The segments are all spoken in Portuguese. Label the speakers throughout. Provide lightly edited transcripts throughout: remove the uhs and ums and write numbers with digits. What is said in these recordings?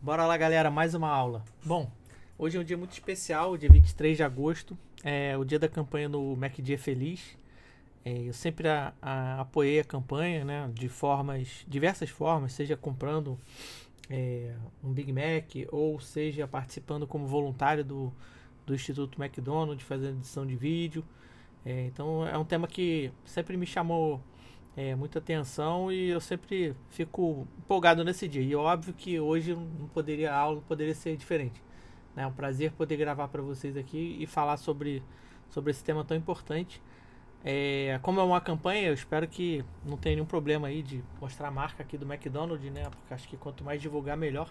Speaker 1: Bora lá, galera, mais uma aula. Bom, hoje é um dia muito especial, dia 23 de agosto, é o dia da campanha no Mac Dia Feliz. Eu sempre apoiei a campanha, né, de diversas formas, seja comprando um Big Mac ou seja participando como voluntário do Instituto McDonald's, fazendo edição de vídeo. Então é um tema que sempre me chamou muita atenção e eu sempre fico empolgado nesse dia. E é óbvio que hoje a aula não poderia ser diferente. É um prazer poder gravar para vocês aqui e falar sobre esse tema tão importante. Como é uma campanha, eu espero que não tenha nenhum problema aí de mostrar a marca aqui do McDonald's, né? Porque acho que quanto mais divulgar, melhor.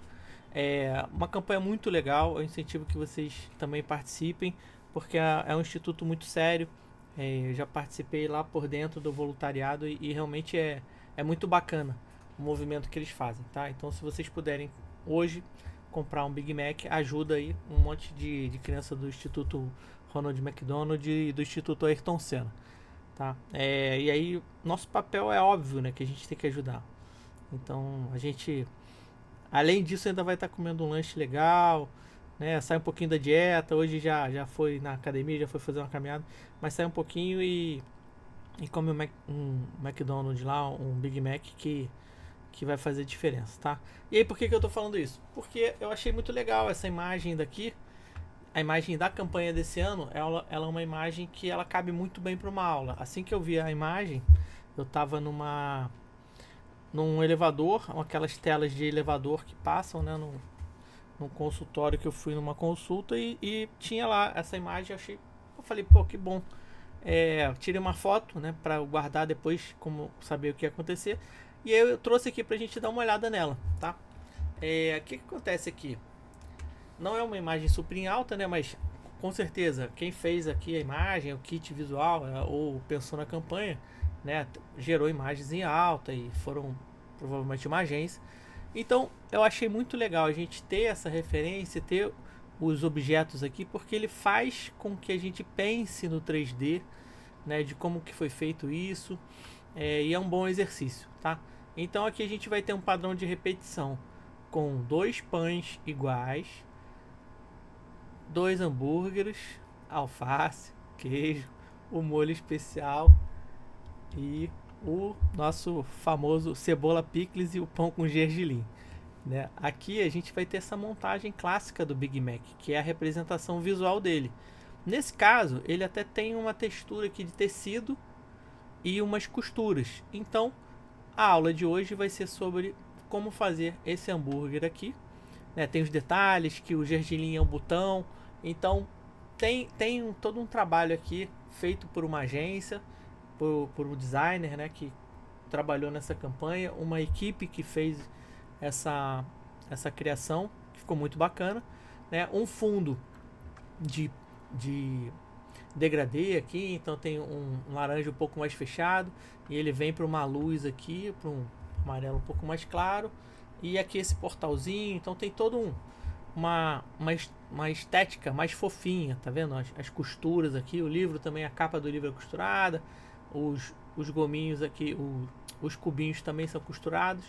Speaker 1: É uma campanha muito legal, eu incentivo que vocês também participem, porque é um instituto muito sério. Eu já participei lá por dentro do voluntariado e realmente é muito bacana o movimento que eles fazem, tá? Então, se vocês puderem hoje comprar um Big Mac, ajuda aí um monte de criança do Instituto Ronald McDonald e do Instituto Ayrton Senna, tá? E aí, nosso papel é óbvio, né? Que a gente tem que ajudar. Então, a gente, além disso, ainda vai estar comendo um lanche legal, né? Sai um pouquinho da dieta. Hoje já foi na academia, já foi fazer uma caminhada, mas sai um pouquinho e come um McDonald's lá, um Big Mac que vai fazer diferença, tá? E aí, por que eu tô falando isso? Porque eu achei muito legal essa imagem daqui. A imagem da campanha desse ano, ela é uma imagem que ela cabe muito bem para uma aula. Assim que eu vi a imagem, eu tava num elevador, aquelas telas de elevador que passam, né, num consultório que eu fui numa consulta e tinha lá essa imagem. Eu falei, pô, que bom. Tirei uma foto, né, para guardar depois, como saber o que ia acontecer. E aí eu trouxe aqui pra gente dar uma olhada nela, tá? O que acontece aqui? Não é uma imagem super em alta, né, mas com certeza quem fez aqui a imagem, o kit visual, ou pensou na campanha, né, gerou imagens em alta e foram provavelmente uma agência. Então eu achei muito legal a gente ter essa referência, ter os objetos aqui, porque ele faz com que a gente pense no 3D, né, de como que foi feito isso, e é um bom exercício, tá? Então aqui a gente vai ter um padrão de repetição com dois pães iguais, dois hambúrgueres, alface, queijo, o molho especial e o nosso famoso cebola picles e o pão com gergelim, né? Aqui a gente vai ter essa montagem clássica do Big Mac, que é a representação visual dele. Nesse caso, ele até tem uma textura aqui de tecido e umas costuras. Então, a aula de hoje vai ser sobre como fazer esse hambúrguer aqui, né? Tem os detalhes que o gergelim é um botão. Então, tem todo um trabalho aqui feito por uma agência, por um designer, né, que trabalhou nessa campanha, uma equipe que fez essa criação, que ficou muito bacana, né? Um fundo de, de degradê aqui, então tem um laranja um pouco mais fechado e ele vem para uma luz aqui, para um amarelo um pouco mais claro, e aqui esse portalzinho, então tem todo uma estética mais fofinha, tá vendo? As costuras aqui, o livro também, a capa do livro é costurada, os gominhos aqui, os cubinhos também são costurados.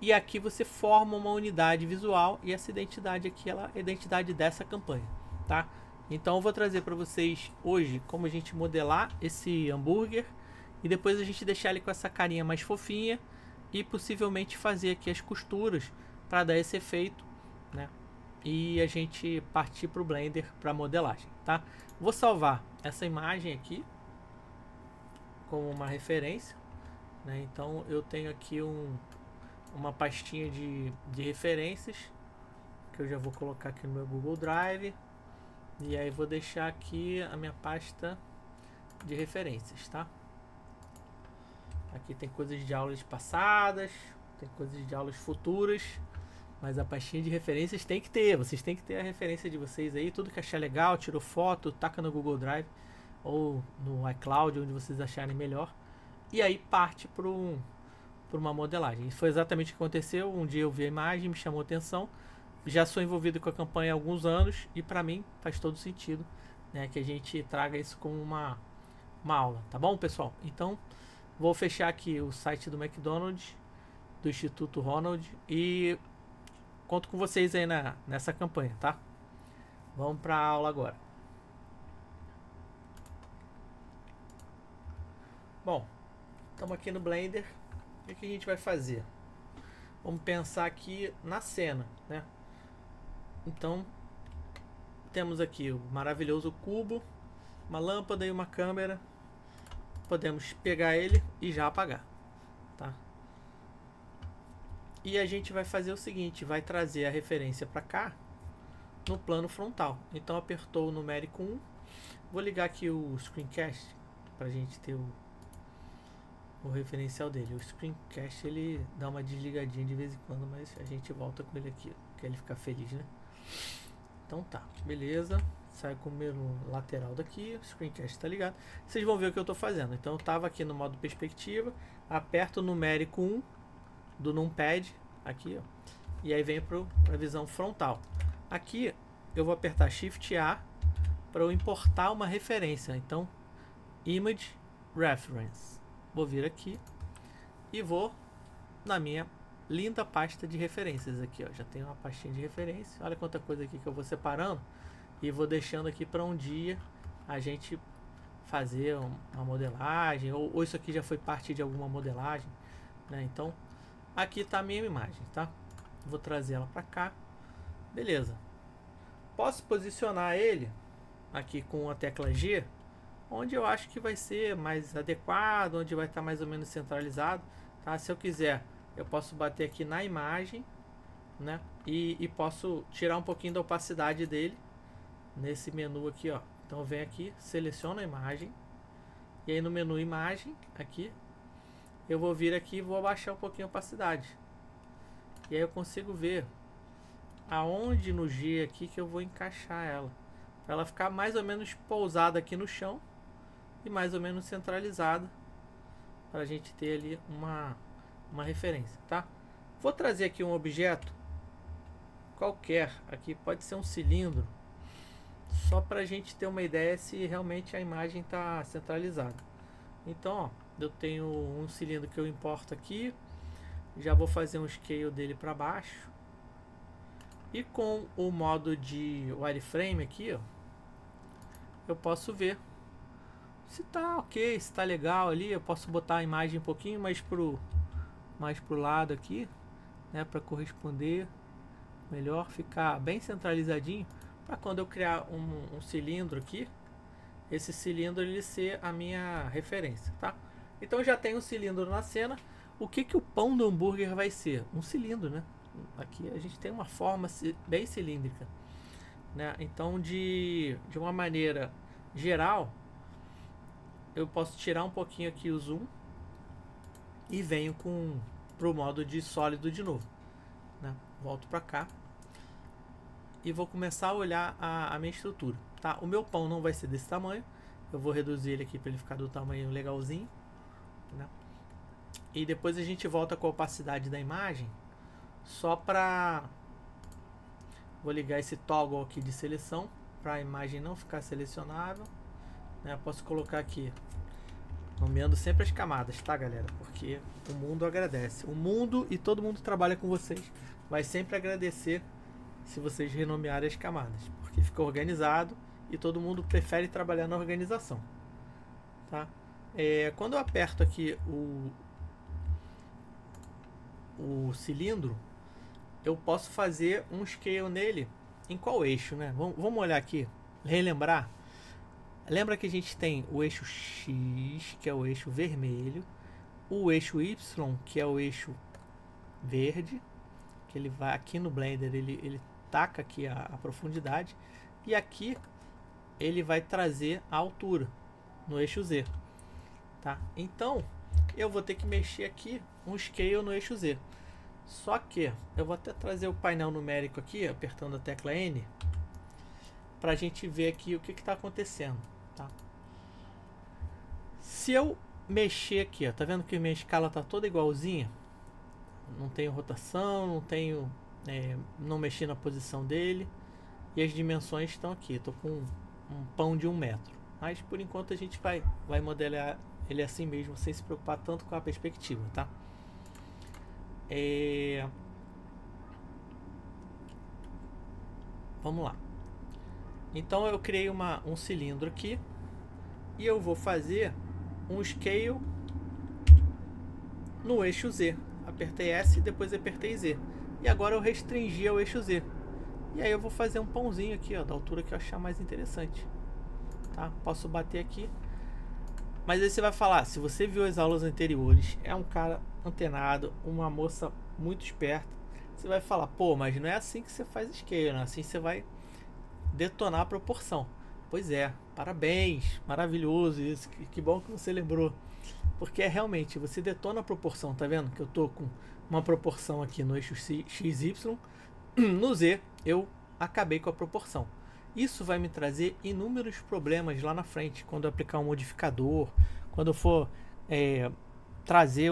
Speaker 1: E aqui você forma uma unidade visual e essa identidade aqui ela é a identidade dessa campanha, tá? Então eu vou trazer para vocês hoje como a gente modelar esse hambúrguer e depois a gente deixar ele com essa carinha mais fofinha e possivelmente fazer aqui as costuras para dar esse efeito, né? E a gente partir para o Blender para modelagem, tá? Vou salvar essa imagem aqui como uma referência, né? Então eu tenho aqui uma pastinha de referências que eu já vou colocar aqui no meu Google Drive e aí vou deixar aqui a minha pasta de referências, tá? Aqui tem coisas de aulas passadas, tem coisas de aulas futuras, mas a pastinha de referências tem que ter, vocês têm que ter a referência de vocês aí, tudo que achar legal, tirou foto, taca no Google Drive ou no iCloud, onde vocês acharem melhor, e aí parte para uma modelagem. Isso foi exatamente o que aconteceu. Um dia eu vi a imagem, me chamou a atenção. Já sou envolvido com a campanha há alguns anos e para mim faz todo sentido, né, que a gente traga isso como uma aula, tá bom, pessoal? Então vou fechar aqui o site do McDonald's, do Instituto Ronald, e conto com vocês aí nessa campanha, tá? Vamos para a aula agora. Bom, estamos aqui no Blender. O que a gente vai fazer? Vamos pensar aqui na cena, né? Então, temos aqui o maravilhoso cubo, uma lâmpada e uma câmera. Podemos pegar ele e já apagar, tá? E a gente vai fazer o seguinte, vai trazer a referência para cá no plano frontal. Então apertou o numérico 1. Vou ligar aqui o screencast para a gente ter o referencial dele. O screencast ele dá uma desligadinha de vez em quando, mas a gente volta com ele aqui, que ele fica feliz, né? Então tá, beleza. Sai com o menu lateral daqui, o screencast está ligado. Vocês vão ver o que eu estou fazendo. Então eu estava aqui no modo perspectiva, aperto o numérico 1 do numpad, aqui ó, e aí vem para a visão frontal. Aqui eu vou apertar Shift A para eu importar uma referência. Então, Image Reference. Vou vir aqui e vou na minha linda pasta de referências aqui, ó. Já tenho uma pastinha de referência. Olha quanta coisa aqui que eu vou separando e vou deixando aqui para um dia a gente fazer uma modelagem, ou isso aqui já foi parte de alguma modelagem, né? Então, aqui está a minha imagem, tá? Vou trazer ela para cá. Beleza. Posso posicionar ele aqui com a tecla G, onde eu acho que vai ser mais adequado, onde vai estar mais ou menos centralizado, tá? Se eu quiser, eu posso bater aqui na imagem, né? E posso tirar um pouquinho da opacidade dele nesse menu aqui, ó. Então eu venho aqui, seleciono a imagem e aí no menu imagem aqui eu vou vir aqui e vou abaixar um pouquinho a opacidade. E aí eu consigo ver aonde no G aqui que eu vou encaixar ela, para ela ficar mais ou menos pousada aqui no chão e mais ou menos centralizada, para a gente ter ali uma referência, tá? Vou trazer aqui um objeto qualquer, aqui pode ser um cilindro, só para a gente ter uma ideia se realmente a imagem está centralizada. Então, ó, eu tenho um cilindro que eu importo aqui, já vou fazer um scale dele para baixo. E com o modo de wireframe aqui, ó, eu posso ver se tá ok, se tá legal ali. Eu posso botar a imagem um pouquinho mais pro lado aqui, né, para corresponder melhor, ficar bem centralizadinho, para quando eu criar um cilindro aqui, esse cilindro ele ser a minha referência, tá? Então já tem um cilindro na cena. O que o pão do hambúrguer vai ser? Um cilindro, né? Aqui a gente tem uma forma bem cilíndrica, né? Então de uma maneira geral, eu posso tirar um pouquinho aqui o zoom e venho pro modo de sólido de novo, né? Volto para cá e vou começar a olhar a minha estrutura, tá? O meu pão não vai ser desse tamanho, eu vou reduzir ele aqui para ele ficar do tamanho legalzinho, né? E depois a gente volta com a opacidade da imagem, só para... Vou ligar esse toggle aqui de seleção para a imagem não ficar selecionável, né? Posso colocar aqui, nomeando sempre as camadas, tá, galera? Porque o mundo agradece. O mundo e todo mundo que trabalha com vocês vai sempre agradecer se vocês renomearem as camadas, porque fica organizado e todo mundo prefere trabalhar na organização, tá? Quando eu aperto aqui o cilindro, eu posso fazer um scale nele em qual eixo, né? Vamos olhar aqui, relembrar. Lembra que a gente tem o eixo X, que é o eixo vermelho, o eixo Y, que é o eixo verde, que ele vai aqui no Blender, ele taca aqui a profundidade, e aqui ele vai trazer a altura no eixo Z, tá? Então eu vou ter que mexer aqui um scale no eixo Z. Só que eu vou até trazer o painel numérico aqui, apertando a tecla N, para a gente ver aqui o que está acontecendo, tá? Se eu mexer aqui, ó, tá vendo que minha escala tá toda igualzinha? Não tenho rotação, não tenho, não mexi na posição dele, e as dimensões estão aqui. Estou com um pão de 1 metro, mas por enquanto a gente vai modelar ele assim mesmo, sem se preocupar tanto com a perspectiva, tá? Vamos lá. Então eu criei um cilindro aqui e eu vou fazer um scale no eixo Z. Apertei S e depois apertei Z. E agora eu restringi ao eixo Z. E aí eu vou fazer um pãozinho aqui, ó, da altura que eu achar mais interessante. Tá? Posso bater aqui. Mas aí você vai falar, se você viu as aulas anteriores, é um cara antenado, uma moça muito esperta. Você vai falar, pô, mas não é assim que você faz scale, não é assim que você vai detonar a proporção. Pois é, parabéns, maravilhoso isso, que bom que você lembrou. Porque é realmente, você detona a proporção, tá vendo? Que eu tô com uma proporção aqui no eixo XY, no Z eu acabei com a proporção. Isso vai me trazer inúmeros problemas lá na frente, quando eu aplicar um modificador, quando eu for trazer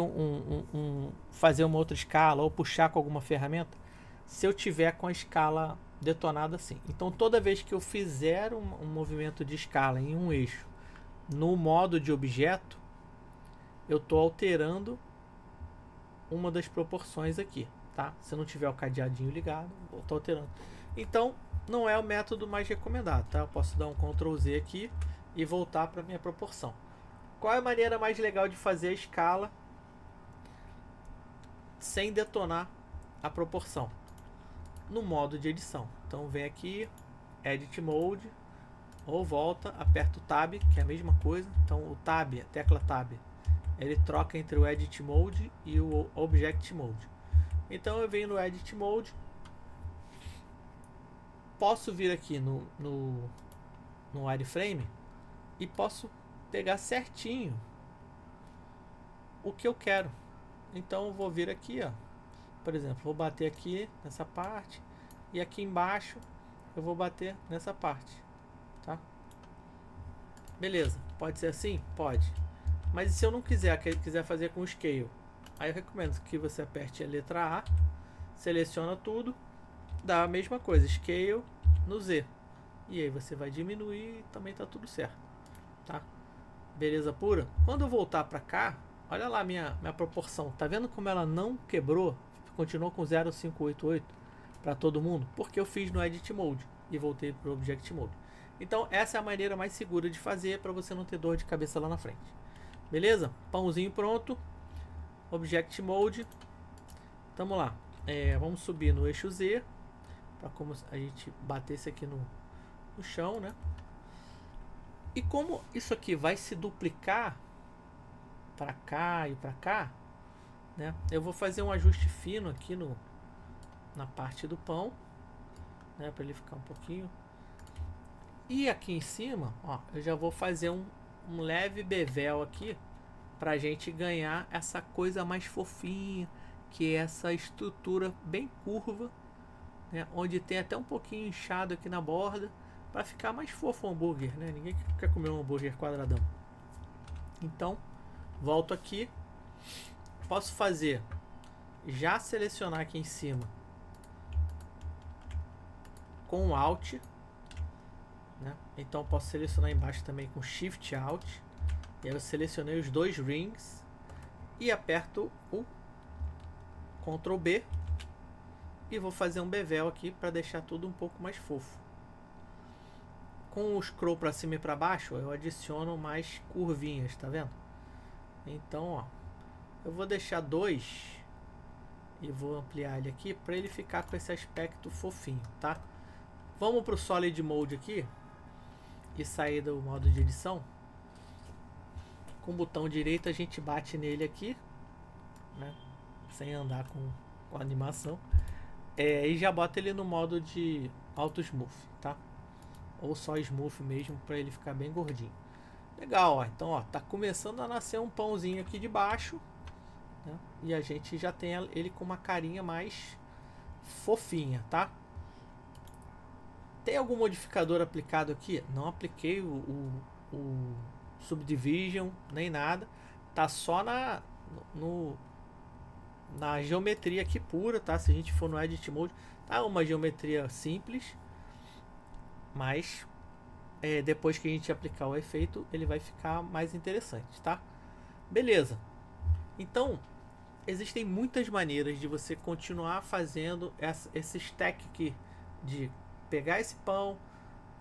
Speaker 1: fazer uma outra escala ou puxar com alguma ferramenta, se eu tiver com a escala detonada assim. Então toda vez que eu fizer um movimento de escala em um eixo no modo de objeto, eu estou alterando uma das proporções aqui, tá? Se não tiver o cadeadinho ligado, eu estou alterando. Então não é o método mais recomendado, tá? Eu posso dar um Ctrl Z aqui e voltar para minha proporção. Qual é a maneira mais legal de fazer a escala sem detonar a proporção? No modo de edição. Então vem aqui, Edit Mode, ou volta, aperta o Tab, que é a mesma coisa. Então o Tab, a tecla Tab, ele troca entre o Edit Mode e o Object Mode. Então eu venho no Edit Mode, posso vir aqui no wireframe e posso pegar certinho o que eu quero. Então eu vou vir aqui, ó, por exemplo, vou bater aqui nessa parte e aqui embaixo eu vou bater nessa parte, tá? Beleza, pode ser assim? Pode. Mas se eu não quiser fazer com scale, aí eu recomendo que você aperte a letra A, seleciona tudo, dá a mesma coisa, scale no Z. E aí você vai diminuir e também tá tudo certo, tá? Beleza pura? Quando eu voltar para cá, olha lá minha proporção. Tá vendo como ela não quebrou? Continuou com 0,588 para todo mundo? Porque eu fiz no Edit Mode e voltei para o Object Mode. Então essa é a maneira mais segura de fazer para você não ter dor de cabeça lá na frente. Beleza? Pãozinho pronto. Object Mode. Tamo lá. Vamos subir no eixo Z. Para como a gente batesse aqui no chão, né? E como isso aqui vai se duplicar para cá e para cá, né? Eu vou fazer um ajuste fino aqui na parte do pão, né? Para ele ficar um pouquinho. E aqui em cima, ó, eu já vou fazer um leve bevel aqui pra gente ganhar essa coisa mais fofinha, que é essa estrutura bem curva, né? Onde tem até um pouquinho inchado aqui na borda, para ficar mais fofo o hambúrguer, né? Ninguém quer comer um hambúrguer quadradão. Então, volto aqui, posso fazer, já selecionar aqui em cima com o Alt, né? Então posso selecionar embaixo também com Shift Alt. E aí eu selecionei os dois rings e aperto o Ctrl B e vou fazer um bevel aqui para deixar tudo um pouco mais fofo. Com o scroll para cima e para baixo, eu adiciono mais curvinhas, tá vendo? Então, ó, eu vou deixar 2 e vou ampliar ele aqui para ele ficar com esse aspecto fofinho, tá? Vamos para o Solid Mode aqui e sair do modo de edição. Com o botão direito a gente bate nele aqui, né? Sem andar com a animação. E já bota ele no modo de Auto Smooth, tá? Ou só Smooth mesmo, para ele ficar bem gordinho. Legal, ó. Então, ó, tá começando a nascer um pãozinho aqui de baixo, né? E a gente já tem ele com uma carinha mais fofinha, tá? Tem algum modificador aplicado aqui? Não apliquei o Subdivision, nem nada. Tá só na geometria aqui pura, tá? Se a gente for no Edit Mode, tá uma geometria simples, mas depois que a gente aplicar o efeito, ele vai ficar mais interessante, tá? Beleza. Então, existem muitas maneiras de você continuar fazendo esse stack aqui de pegar esse pão,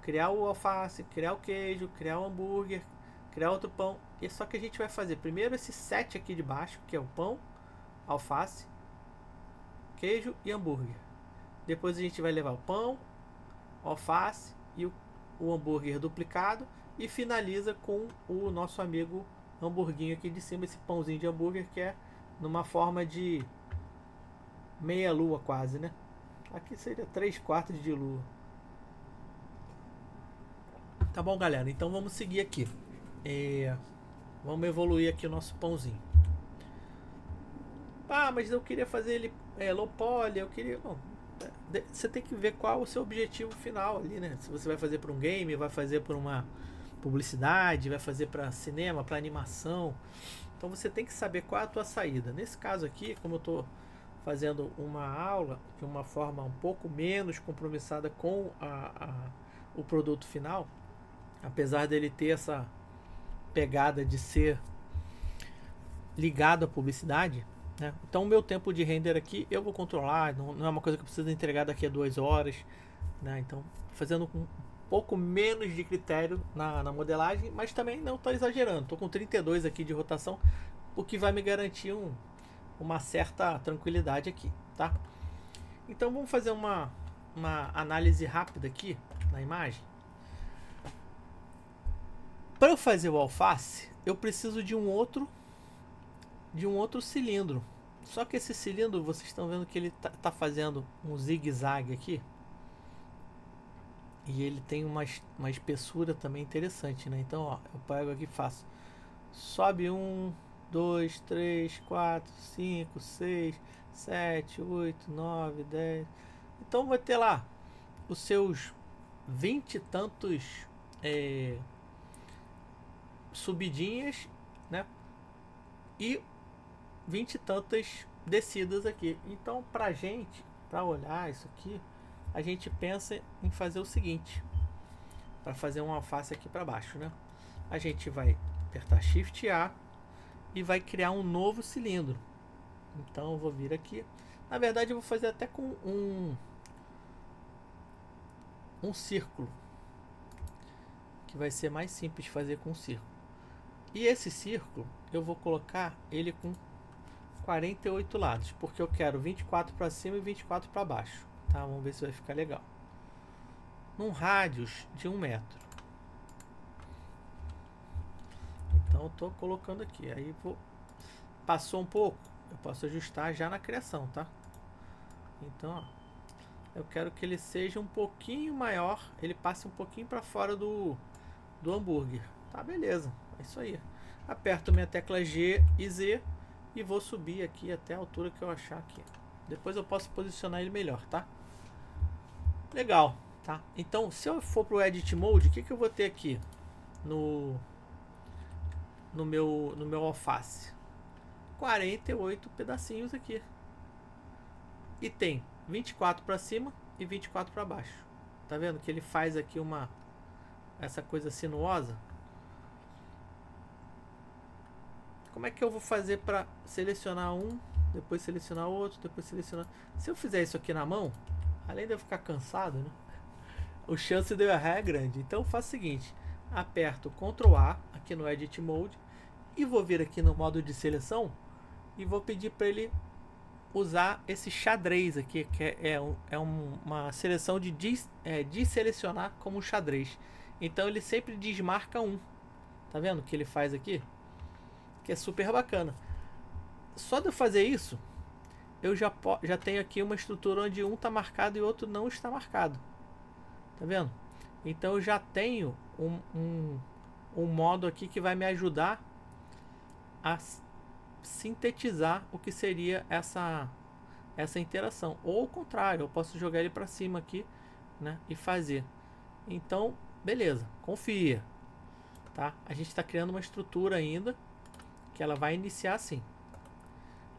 Speaker 1: criar o alface, criar o queijo, criar o hambúrguer, criar outro pão. E só que a gente vai fazer primeiro esse set aqui de baixo, que é o pão, alface, queijo e hambúrguer. Depois a gente vai levar o pão, o alface e o hambúrguer duplicado e finaliza com o nosso amigo hamburguinho aqui de cima, esse pãozinho de hambúrguer que é numa forma de meia lua quase, né? Aqui seria 3/4 de lua. Tá bom, galera? Então vamos seguir aqui. Vamos evoluir aqui o nosso pãozinho. Ah, mas eu queria fazer ele low poly, eu queria... Bom, você tem que ver qual é o seu objetivo final ali, né? Se você vai fazer para um game, vai fazer para uma publicidade, vai fazer para cinema, para animação. Então você tem que saber qual é a tua saída. Nesse caso aqui, como eu estou fazendo uma aula de uma forma um pouco menos compromissada com o produto final, apesar dele ter essa pegada de ser ligado à publicidade, né? Então o meu tempo de render aqui eu vou controlar, não é uma coisa que eu preciso entregar daqui a 2 horas, né? Então fazendo com um pouco menos de critério na modelagem, mas também não estou exagerando. Estou com 32 aqui de rotação, o que vai me garantir uma certa tranquilidade aqui, tá? Então vamos fazer uma análise rápida aqui na imagem. Para eu fazer o alface, eu preciso de um outro cilindro. Só que esse cilindro, vocês estão vendo que ele tá fazendo um zigue-zague aqui. E ele tem uma espessura também interessante, né? Então, ó, eu pego aqui e faço. Sobe 1, 2, 3, 4, 5, 6, 7, 8, 9, 10. Então vai ter lá os seus 20 e tantos subidinhas, né? E 20 e tantas descidas aqui. Então, pra gente, para olhar isso aqui, a gente pensa em fazer o seguinte, para fazer um alface aqui para baixo, né? A gente vai apertar Shift A e vai criar um novo cilindro. Então eu vou vir aqui. Na verdade eu vou fazer até com um círculo, que vai ser mais simples fazer com um círculo. E esse círculo eu vou colocar ele com 48 lados, porque eu quero 24 para cima e 24 para baixo, tá? Vamos ver se vai ficar legal. Num rádius de 1 metro. Então eu tô colocando aqui, aí passou um pouco, eu posso ajustar já na criação, tá? Então, ó, eu quero que ele seja um pouquinho maior, ele passe um pouquinho para fora do hambúrguer, tá? Beleza, é isso aí. Aperto minha tecla G e Z e vou subir aqui até a altura que eu achar aqui. Depois eu posso posicionar ele melhor, tá? Legal, tá? Então, se eu for pro Edit Mode, o que eu vou ter aqui no meu alface? 48 pedacinhos aqui. E tem 24 para cima e 24 para baixo. Tá vendo que ele faz aqui essa coisa sinuosa? Como é que eu vou fazer para selecionar um, depois selecionar outro, depois selecionar... Se eu fizer isso aqui na mão, além de eu ficar cansado, né? O chance de eu errar é grande. Então eu faço o seguinte, aperto Ctrl A aqui no Edit Mode e vou vir aqui no modo de seleção e vou pedir para ele usar esse xadrez aqui, que é uma seleção de desselecionar como xadrez. Então ele sempre desmarca um. Tá vendo o que ele faz aqui? Que é super bacana. Só de eu fazer isso, eu já tenho aqui uma estrutura onde um está marcado e o outro não está marcado. Tá vendo? Então eu já tenho um modo aqui que vai me ajudar a sintetizar o que seria essa interação. Ou ao contrário, eu posso jogar ele para cima aqui, né, e fazer. Então, beleza, confia. Tá? A gente está criando uma estrutura ainda que ela vai iniciar assim.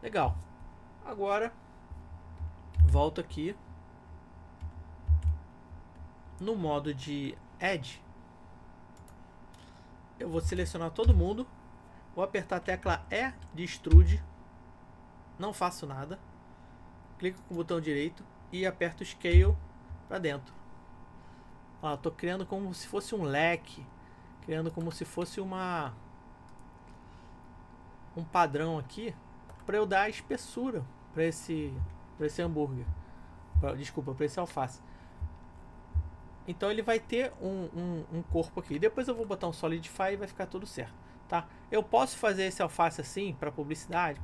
Speaker 1: Legal. Agora volto aqui no modo de Edge. Eu vou selecionar todo mundo, vou apertar a tecla E de Extrude, não faço nada, clico com o botão direito e aperto Scale para dentro. Ó, eu tô criando como se fosse um leque, criando como se fosse um padrão aqui para eu dar espessura para esse hambúrguer. Desculpa, para esse alface. Então ele vai ter um corpo aqui. Depois eu vou botar um Solidify e vai ficar tudo certo, tá? Eu posso fazer esse alface assim para publicidade?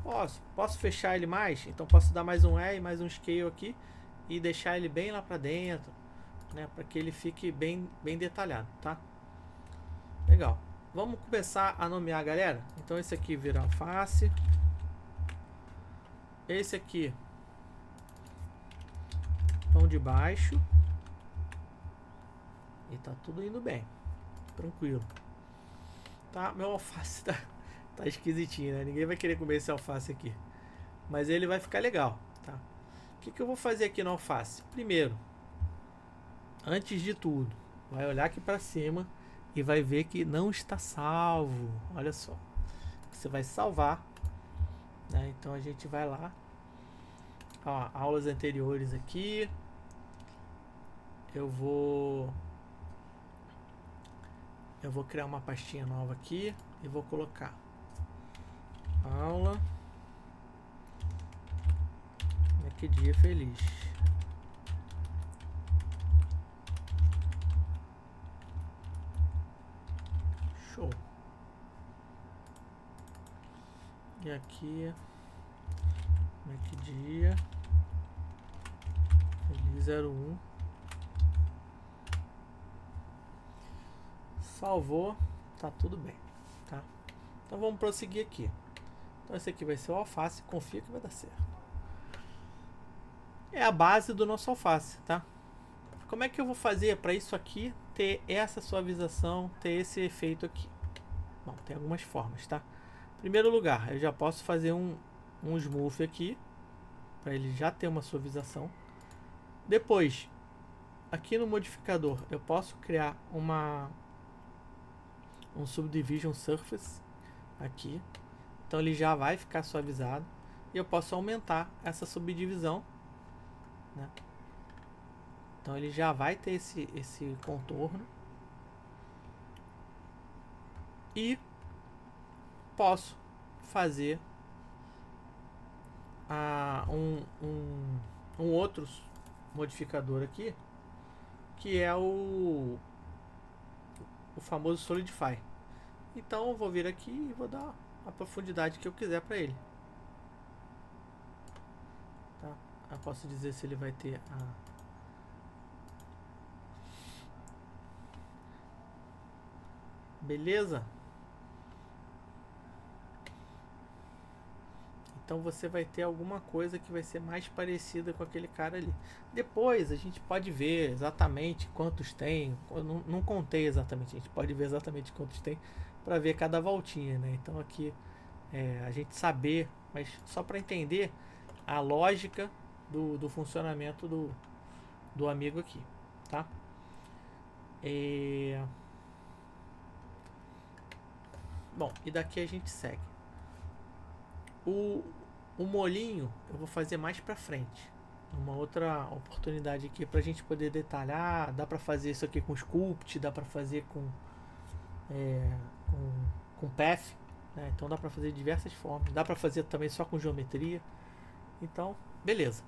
Speaker 1: Posso fechar ele mais? Então posso dar mais um E e mais um Scale aqui e deixar ele bem lá para dentro, né? Para que ele fique bem detalhado, tá? Legal. Vamos começar a nomear, galera. Então esse aqui vira alface. Esse aqui, pão de baixo. E tá tudo indo bem. Tranquilo. Tá? Meu alface tá esquisitinho, né? Ninguém vai querer comer esse alface aqui. Mas ele vai ficar legal, tá? O que eu vou fazer aqui no alface? Primeiro, antes de tudo, vai olhar aqui para cima e vai ver que não está salvo. Olha só. Você vai salvar, né? Então a gente vai lá. Ó, aulas anteriores aqui. Eu vou criar uma pastinha nova aqui e vou colocar aula Que dia feliz. Show. E aqui que dia feliz 01. Salvou, tá tudo bem, tá? Então vamos prosseguir aqui. Então esse aqui vai ser o alface, confia que vai dar certo. É a base do nosso alface, tá? Como é que eu vou fazer para isso aqui ter essa suavização, ter esse efeito aqui? Bom, tem algumas formas, tá? Em primeiro lugar, eu já posso fazer um smooth aqui, para ele já ter uma suavização. Depois, aqui no modificador, eu posso criar um subdivision surface aqui, então ele já vai ficar suavizado e eu posso aumentar essa subdivisão, né? Então ele já vai ter esse contorno e posso fazer um outro modificador aqui, que é o famoso Solidify. Então eu vou vir aqui e vou dar a profundidade que eu quiser para ele, tá? Eu posso dizer se ele vai ter beleza? Então você vai ter alguma coisa que vai ser mais parecida com aquele cara ali. Depois a gente pode ver exatamente quantos tem. Eu não contei exatamente, a gente pode ver exatamente quantos tem para ver cada voltinha, né? Então aqui a gente saber, mas só para entender a lógica do funcionamento do amigo aqui, tá? Bom, e daqui a gente segue. O molinho eu vou fazer mais pra frente, uma outra oportunidade aqui pra gente poder detalhar. Dá pra fazer isso aqui com sculpt, dá pra fazer com path, né? Então dá pra fazer de diversas formas, dá pra fazer também só com geometria. Então beleza,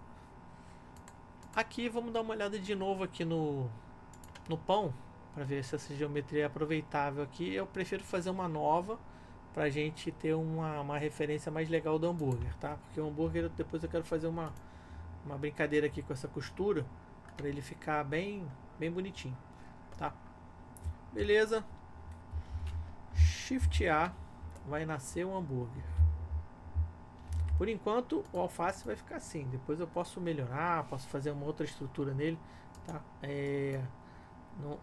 Speaker 1: aqui vamos dar uma olhada de novo aqui no pão para ver se essa geometria é aproveitável aqui. Eu prefiro fazer uma nova pra gente ter uma referência mais legal do hambúrguer, tá? Porque o hambúrguer depois eu quero fazer uma brincadeira aqui com essa costura para ele ficar bem bonitinho, tá? Beleza. Shift A, vai nascer um hambúrguer. Por enquanto o alface vai ficar assim. Depois eu posso melhorar, posso fazer uma outra estrutura nele, tá?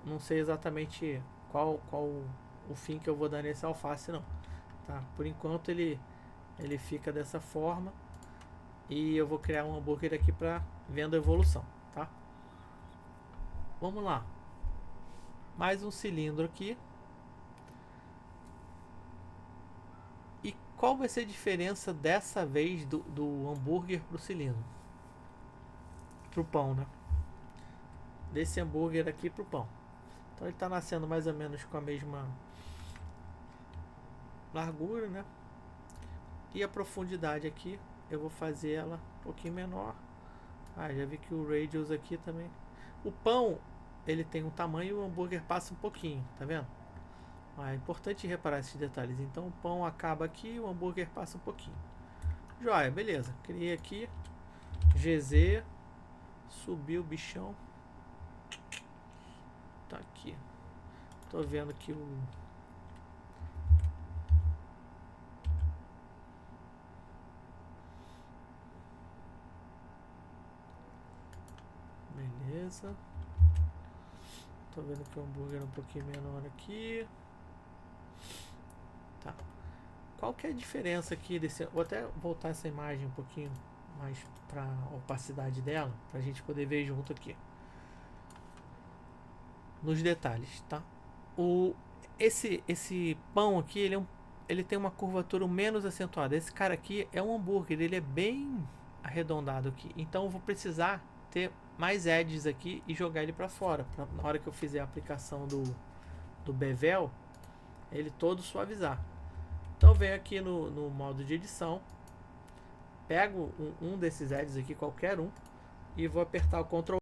Speaker 1: Não sei exatamente qual o fim que eu vou dar nesse alface, não. Tá? Por enquanto ele fica dessa forma e eu vou criar um hambúrguer aqui para vendo a evolução, tá? Vamos lá, mais um cilindro aqui. E qual vai ser a diferença dessa vez do hambúrguer pro cilindro, pro pão, né? Desse hambúrguer aqui pro pão. Então ele está nascendo mais ou menos com a mesma largura, né? E a profundidade aqui, eu vou fazer ela um pouquinho menor. Ah, já vi que o radius aqui também. O pão, ele tem um tamanho e o hambúrguer passa um pouquinho, tá vendo? Ah, é importante reparar esses detalhes. Então o pão acaba aqui e o hambúrguer passa um pouquinho. Joia, beleza. Criei aqui. GZ. Subiu o bichão. Tá aqui. Tô vendo que o... Beleza. Tô vendo que o hambúrguer é um pouquinho menor aqui. Tá. Qual que é a diferença aqui desse... Vou até voltar essa imagem um pouquinho mais para a opacidade dela, para a gente poder ver junto aqui. Nos detalhes, tá? Esse pão aqui, ele tem uma curvatura menos acentuada. Esse cara aqui é um hambúrguer, ele é bem arredondado aqui. Então eu vou precisar ter mais edges aqui e jogar ele para fora. Na hora que eu fizer a aplicação do bevel, ele todo suavizar. Então eu venho aqui no modo de edição, pego um desses edges aqui, qualquer um, e vou apertar o Ctrl